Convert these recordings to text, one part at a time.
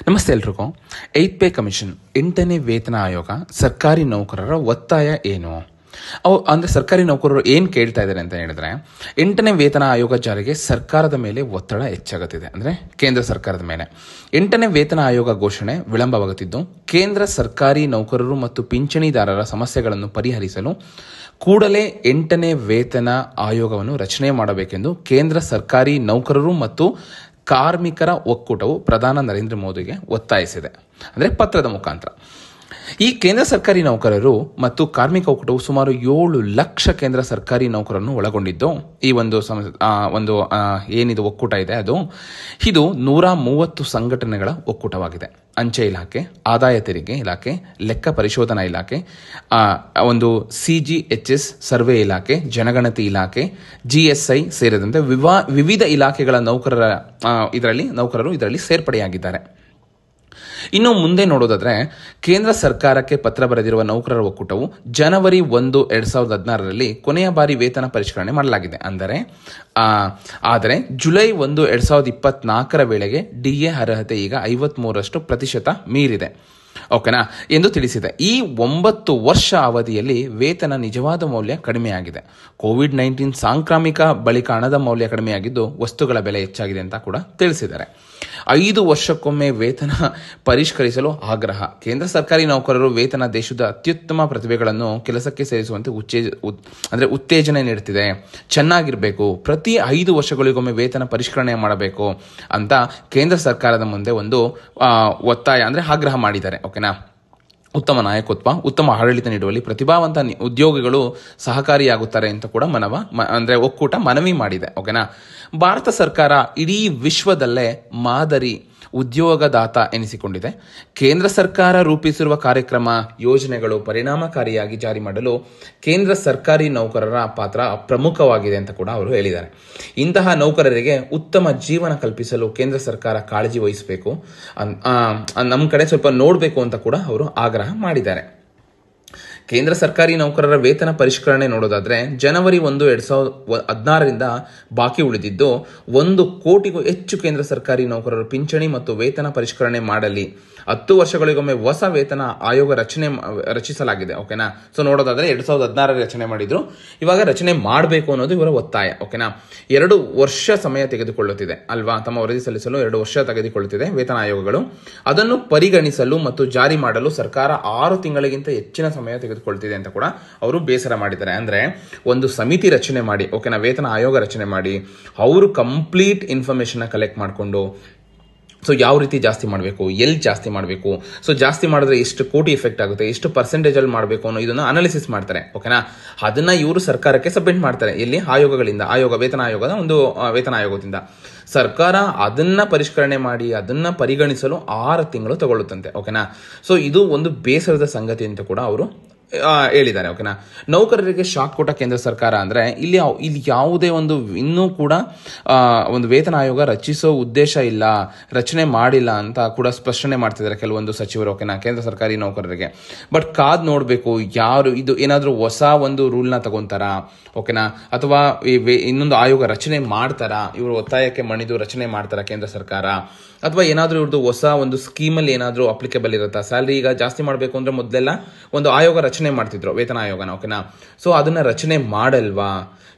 ನಮಸ್ತೆ ಎಲ್ರಿಗೂ. 8th pay commission 8ನೇ ವೇತನ ಆಯೋಗ ಸರ್ಕಾರಿ ನೌಕರರ ಒತ್ತಾಯ ಏನು? ಅಂದರೆ ಸರ್ಕಾರಿ ನೌಕರರು ಏನು ಕೇಳ್ತಾ ಇದ್ದಾರೆ ಅಂತ ಹೇಳಿದ್ರೆ, 8ನೇ ವೇತನ ಆಯೋಗ ಜಾರಿಗೆ ಸರ್ಕಾರದ ಮೇಲೆ ಒತ್ತಡ ಹೆಚ್ಚಾಗುತ್ತಿದೆ. ಅಂದರೆ ಕೇಂದ್ರ ಸರ್ಕಾರದ ಮೇಲೆ 8ನೇ ವೇತನ ಆಯೋಗ ಘೋಷಣೆ ವಿಳಂಬವಾಗುತ್ತಿದ್ದು, ಕೇಂದ್ರ ಸರ್ಕಾರಿ ನೌಕರರು ಮತ್ತು ಪಿಂಚಣಿದಾರರ ಸಮಸ್ಯೆಗಳನ್ನು ಪರಿಹರಿಸಲು ಕೂಡಲೇ 8ನೇ ವೇತನ ಆಯೋಗವನ್ನು ರಚನೆ ಮಾಡಬೇಕೆಂದು ಕೇಂದ್ರ ಸರ್ಕಾರಿ ನೌಕರರು ಮತ್ತು ಕಾರ್ಮಿಕರ ಒಕ್ಕೂಟವು ಪ್ರಧಾನಿ ನರೇಂದ್ರ ಮೋದಿಗೆ ಒತ್ತಾಯಿಸಿದೆ. ಅಂದರೆ ಪತ್ರದ ಮುಖಾಂತರ. ಈ ಕೇಂದ್ರ ಸರ್ಕಾರಿ ನೌಕರರು ಮತ್ತು ಕಾರ್ಮಿಕ ಒಕ್ಕೂಟವು ಸುಮಾರು 7 ಲಕ್ಷ ಕೇಂದ್ರ ಸರ್ಕಾರಿ ನೌಕರರನ್ನು ಒಳಗೊಂಡಿದ್ದು, ಈ ಒಂದು ಏನಿದು ಒಕ್ಕೂಟ ಇದೆ ಇದು 130 ಸಂಘಟನೆಗಳ ಒಕ್ಕೂಟವಾಗಿದೆ. ಅಂಚೆ ಇಲಾಖೆ, ಆದಾಯ ತೆರಿಗೆ ಇಲಾಖೆ, ಲೆಕ್ಕ ಪರಿಶೋಧನಾ ಇಲಾಖೆ, ಒಂದು CGHS ಸರ್ವೆ ಇಲಾಖೆ, ಜನಗಣತಿ ಇಲಾಖೆ, GSI ಸೇರಿದಂತೆ ವಿವಿಧ ಇಲಾಖೆಗಳ ನೌಕರರು ಇದರಲ್ಲಿ ಸೇರ್ಪಡೆಯಾಗಿದ್ದಾರೆ. ಇನ್ನು ಮುಂದೆ ನೋಡೋದಾದ್ರೆ, ಕೇಂದ್ರ ಸರ್ಕಾರಕ್ಕೆ ಪತ್ರ ಬರೆದಿರುವ ನೌಕರರ ಒಕ್ಕೂಟವು ಜನವರಿ 1, 2016ರಲ್ಲಿ ಕೊನೆಯ ಬಾರಿ ವೇತನ ಪರಿಷ್ಕರಣೆ ಮಾಡಲಾಗಿದೆ. ಆದರೆ ಜುಲೈ 1, 2024ರ ವೇಳೆಗೆ DA ಅರ್ಹತೆ ಈಗ 53% ಮೀರಿದೆ. ಓಕೆನಾ ಎಂದು ತಿಳಿಸಿದೆ. ಈ 9 ವರ್ಷ ಅವಧಿಯಲ್ಲಿ ವೇತನ ನಿಜವಾದ ಮೌಲ್ಯ ಕಡಿಮೆಯಾಗಿದೆ. ಕೋವಿಡ್-19 ಸಾಂಕ್ರಾಮಿಕ ಬಳಿಕ ಹಣದ ಮೌಲ್ಯ ಕಡಿಮೆಯಾಗಿದ್ದು, ವಸ್ತುಗಳ ಬೆಲೆ ಹೆಚ್ಚಾಗಿದೆ ಅಂತ ಕೂಡ ತಿಳಿಸಿದ್ದಾರೆ. 5 ವರ್ಷಕ್ಕೊಮ್ಮೆ ವೇತನ ಪರಿಷ್ಕರಿಸಲು ಆಗ್ರಹ. ಕೇಂದ್ರ ಸರ್ಕಾರಿ ನೌಕರರು ವೇತನ ದೇಶದ ಅತ್ಯುತ್ತಮ ಪ್ರತಿಭೆಗಳನ್ನು ಕೆಲಸಕ್ಕೆ ಸೇರಿಸುವಂತೆ ಉತ್ತೇಜನ ನೀಡುತ್ತಿದೆ. ಚೆನ್ನಾಗಿರಬೇಕು, ಪ್ರತಿ 5 ವರ್ಷಗಳಿಗೊಮ್ಮೆ ವೇತನ ಪರಿಷ್ಕರಣೆ ಮಾಡಬೇಕು ಅಂತ ಕೇಂದ್ರ ಸರ್ಕಾರದ ಮುಂದೆ ಒಂದು ಒತ್ತಾಯ ಆಗ್ರಹ ಮಾಡಿದ್ದಾರೆ. ಓಕೆನಾ. ಉತ್ತಮ ನಾಯಕತ್ವ, ಉತ್ತಮ ಆಡಳಿತ ನೀಡುವಲ್ಲಿ ಪ್ರತಿಭಾವಂತ ಉದ್ಯೋಗಿಗಳು ಸಹಕಾರಿಯಾಗುತ್ತಾರೆ ಅಂತ ಕೂಡ ಒಕ್ಕೂಟ ಮನವಿ ಮಾಡಿದೆ. ಓಕೆನಾ. ಭಾರತ ಸರ್ಕಾರ ಇಡೀ ವಿಶ್ವದಲ್ಲೇ ಮಾದರಿ ಉದ್ಯೋಗದಾತ ಎನಿಸಿಕೊಂಡಿದೆ. ಕೇಂದ್ರ ಸರ್ಕಾರ ರೂಪಿಸಿರುವ ಕಾರ್ಯಕ್ರಮ ಯೋಜನೆಗಳು ಪರಿಣಾಮಕಾರಿಯಾಗಿ ಜಾರಿ ಮಾಡಲು ಕೇಂದ್ರ ಸರ್ಕಾರಿ ನೌಕರರ ಪಾತ್ರ ಪ್ರಮುಖವಾಗಿದೆ ಅಂತ ಕೂಡ ಅವರು ಹೇಳಿದ್ದಾರೆ. ಇಂತಹ ನೌಕರರಿಗೆ ಉತ್ತಮ ಜೀವನ ಕಲ್ಪಿಸಲು ಕೇಂದ್ರ ಸರ್ಕಾರ ಕಾಳಜಿ ವಹಿಸಬೇಕು, ನಮ್ಮ ಕಡೆ ಸ್ವಲ್ಪ ನೋಡಬೇಕು ಅಂತ ಕೂಡ ಅವರು ಆಗ್ರಹ ಮಾಡಿದ್ದಾರೆ. ಕೇಂದ್ರ ಸರ್ಕಾರಿ ನೌಕರರ ವೇತನ ಪರಿಷ್ಕರಣೆ ನೋಡೋದಾದ್ರೆ, ಜನವರಿ 1, 2016ರಿಂದ ಬಾಕಿ ಉಳಿದಿದ್ದು 1 ಕೋಟಿಗೂ ಹೆಚ್ಚು ಕೇಂದ್ರ ಸರ್ಕಾರಿ ನೌಕರರು ಪಿಂಚಣಿ ಮತ್ತು ವೇತನ ಪರಿಷ್ಕರಣೆ ಮಾಡಲಿ. 10 ವರ್ಷಗಳಿಗೊಮ್ಮೆ ಹೊಸ ವೇತನ ಆಯೋಗ ರಚಿಸಲಾಗಿದೆ. ಓಕೆನಾ. ಸೊ ನೋಡೋದಾದ್ರೆ 2016 ರಚನೆ ಮಾಡಿದ್ರು, ಇವಾಗ ರಚನೆ ಮಾಡಬೇಕು ಅನ್ನೋದು ಇವರ ಒತ್ತಾಯ. ಓಕೆನಾ. 2 ವರ್ಷ ಸಮಯ ತೆಗೆದುಕೊಳ್ಳುತ್ತಿದೆ ಅಲ್ವಾ, ತಮ್ಮ ವರದಿ ಸಲ್ಲಿಸಲು 2 ವರ್ಷ ತೆಗೆದುಕೊಳ್ಳುತ್ತಿದೆ ವೇತನ ಆಯೋಗಗಳು. ಅದನ್ನು ಪರಿಗಣಿಸಲು ಮತ್ತು ಜಾರಿ ಮಾಡಲು ಸರ್ಕಾರ 6 ತಿಂಗಳಿಗಿಂತ ಹೆಚ್ಚಿನ ಸಮಯ ತೆಗೆದುಕೊಳ್ತಿದೆ ಅಂತ ಕೂಡ ಅವರು ಬೇಸರ ಮಾಡಿದ್ದಾರೆ. ಅಂದ್ರೆ ಒಂದು ಸಮಿತಿ ರಚನೆ ಮಾಡಿ, ಓಕೆನಾ, ವೇತನ ಆಯೋಗ ರಚನೆ ಮಾಡಿ, ಅವರು ಕಂಪ್ಲೀಟ್ ಇನ್ಫಾರ್ಮೇಶನ್ ಕಲೆಕ್ಟ್ ಮಾಡಿಕೊಂಡು, ಸೊ ಯಾವ ರೀತಿ ಜಾಸ್ತಿ ಮಾಡಬೇಕು, ಎಲ್ಲಿ ಜಾಸ್ತಿ ಮಾಡಬೇಕು, ಸೊ ಜಾಸ್ತಿ ಮಾಡಿದ್ರೆ ಎಷ್ಟು ಕೋಟಿ ಎಫೆಕ್ಟ್ ಆಗುತ್ತೆ, ಎಷ್ಟು ಪರ್ಸೆಂಟೇಜ್ ಅಲ್ಲಿ ಮಾಡಬೇಕು ಅನ್ನೋ ಇದನ್ನ ಅನಾಲಿಸಿಸ್ ಮಾಡ್ತಾರೆ. ಓಕೆನಾ. ಅದನ್ನ ಇವರು ಸರ್ಕಾರಕ್ಕೆ ಸಬ್ಮಿಟ್ ಮಾಡ್ತಾರೆ. ಇಲ್ಲಿ ವೇತನ ಆಯೋಗದ ಒಂದು ವೇತನ ಆಯೋಗದಿಂದ ಸರ್ಕಾರ ಅದನ್ನ ಪರಿಷ್ಕರಣೆ ಮಾಡಿ ಅದನ್ನ ಪರಿಗಣಿಸಲು 6 ತಿಂಗಳು ತಗೊಳ್ಳುತ್ತಂತೆ. ಓಕೆನಾ. ಸೊ ಇದು ಒಂದು ಬೇಸರದ ಸಂಗತಿ ಅಂತ ಕೂಡ ಅವರು ಹೇಳಿದ್ದಾರೆ. ಓಕೆನಾ. ನೌಕರರಿಗೆ ಶಾಕ್ ಕೊಟ್ಟ ಕೇಂದ್ರ ಸರ್ಕಾರ ಅಂದ್ರೆ ಇಲ್ಲಿ ಯಾವುದೇ ಇನ್ನೂ ಕೂಡ ಒಂದು ವೇತನ ಆಯೋಗ ರಚಿಸೋ ಉದ್ದೇಶ ಇಲ್ಲ, ರಚನೆ ಮಾಡಿಲ್ಲ ಅಂತ ಕೂಡ ಸ್ಪಷ್ಟನೆ ಮಾಡ್ತಿದ್ದಾರೆ ಕೆಲವೊಂದು ಸಚಿವರು. ಓಕೆನಾ. ಕೇಂದ್ರ ಸರ್ಕಾರಿ ನೌಕರರಿಗೆ ಬಟ್ ಕಾದ್ ನೋಡ್ಬೇಕು, ಯಾರು ಇದು ಏನಾದ್ರೂ ಹೊಸ ಒಂದು ರೂಲ್ನ ತಗೊಂತಾರಾ, ಓಕೆನಾ, ಅಥವಾ ಇನ್ನೊಂದು ಆಯೋಗ ರಚನೆ ಮಾಡ್ತಾರಾ, ಇವರು ಒತ್ತಾಯಕ್ಕೆ ಮಣಿದು ರಚನೆ ಮಾಡ್ತಾರಾ ಕೇಂದ್ರ ಸರ್ಕಾರ, ಅಥವಾ ಏನಾದ್ರೂ ಇವ್ರದ್ದು ಹೊಸ ಒಂದು ಸ್ಕೀಮಲ್ಲಿ ಏನಾದ್ರೂ ಅಪ್ಲಿಕೇಬಲ್ ಇರುತ್ತಾ. ಸ್ಯಾಲರಿ ಈಗ ಜಾಸ್ತಿ ಮಾಡಬೇಕು ಅಂದ್ರೆ ಮೊದಲೆಲ್ಲ ಒಂದು ಆಯೋಗ ರಚನೆ ಮಾಡ್ತಿದ್ರು, ವೇತನ ಆಯೋಗನ. ಓಕೆನಾ. ಸೊ ಅದನ್ನ ರಚನೆ ಮಾಡಲ್ವಾ,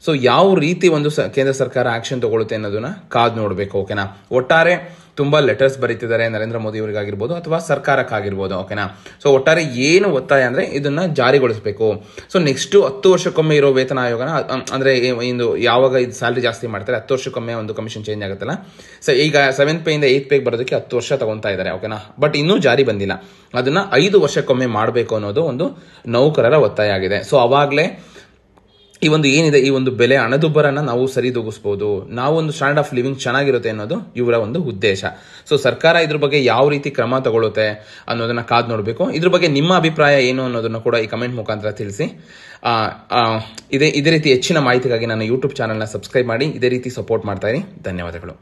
ಸೊ ಯಾವ ರೀತಿ ಒಂದು ಕೇಂದ್ರ ಸರ್ಕಾರ ಆಕ್ಷನ್ ತಗೊಳುತ್ತೆ ಅನ್ನೋದನ್ನ ಕಾದ್ ನೋಡ್ಬೇಕು. ಓಕೆನಾ. ಒಟ್ಟಾರೆ ತುಂಬಾ ಲೆಟರ್ಸ್ ಬರೀತಿದ್ದಾರೆ ನರೇಂದ್ರ ಮೋದಿ ಅವರಿಗಾಗಿರ್ಬೋದು ಅಥವಾ ಸರ್ಕಾರಕ್ಕಾಗಿರ್ಬೋದು. ಓಕೆನಾ. ಸೊ ಒಟ್ಟಾರೆ ಏನು ಒತ್ತಾಯ ಅಂದ್ರೆ ಇದನ್ನ ಜಾರಿಗೊಳಿಸಬೇಕು. ಸೊ ನೆಕ್ಸ್ಟ್ 10 ವರ್ಷಕ್ಕೊಮ್ಮೆ ಇರೋ ವೇತನ ಆಯೋಗನ ಯಾವಾಗ ಇದು ಸ್ಯಾಲರಿ ಜಾಸ್ತಿ ಮಾಡ್ತಾರೆ 10 ವರ್ಷಕ್ಕೊಮ್ಮೆ ಒಂದು ಕಮಿಷನ್ ಚೇಂಜ್ ಆಗುತ್ತಲ್ಲ. ಸೊ ಈಗ 7th ಪೇ ಇಂದ 8th ಪೇಗೆ ಬರೋದಕ್ಕೆ 10 ವರ್ಷ ತಗೊಂತಾ ಇದ್ದಾರೆ. ಓಕೆನಾ. ಬಟ್ ಇನ್ನೂ ಜಾರಿ ಬಂದಿಲ್ಲ. ಅದನ್ನ 5 ವರ್ಷಕ್ಕೊಮ್ಮೆ ಮಾಡಬೇಕು ಅನ್ನೋದು ಒಂದು ನೌಕರರ ಒತ್ತಾಯ ಆಗಿದೆ. ಸೊ ಅವಾಗ್ಲೇ ಈ ಒಂದು ಬೆಲೆ ಹಣದುಬ್ಬರನ್ನ ನಾವು ಸರಿದೂಗಿಸಬಹುದು, ನಾವು ಒಂದು ಸ್ಟ್ಯಾಂಡರ್ಡ್ ಆಫ್ ಲಿವಿಂಗ್ ಚೆನ್ನಾಗಿರುತ್ತೆ ಅನ್ನೋದು ಇವರ ಒಂದು ಉದ್ದೇಶ. ಸೊ ಸರ್ಕಾರ ಇದ್ರ ಬಗ್ಗೆ ಯಾವ ರೀತಿ ಕ್ರಮ ತಗೊಳುತ್ತೆ ಅನ್ನೋದನ್ನ ಕಾದ್ ನೋಡಬೇಕು. ಇದ್ರ ಬಗ್ಗೆ ನಿಮ್ಮ ಅಭಿಪ್ರಾಯ ಏನು ಅನ್ನೋದನ್ನ ಕೂಡ ಈ ಕಮೆಂಟ್ ಮುಖಾಂತರ ತಿಳಿಸಿ. ಇದೇ ರೀತಿ ಹೆಚ್ಚಿನ ಮಾಹಿತಿಗಾಗಿ ನನ್ನ ಯೂಟ್ಯೂಬ್ ಚಾನಲ್ನ ಸಬ್ಸ್ಕ್ರೈಬ್ ಮಾಡಿ, ಇದೇ ರೀತಿ ಸಪೋರ್ಟ್ ಮಾಡ್ತಾ ಇರಿ. ಧನ್ಯವಾದಗಳು.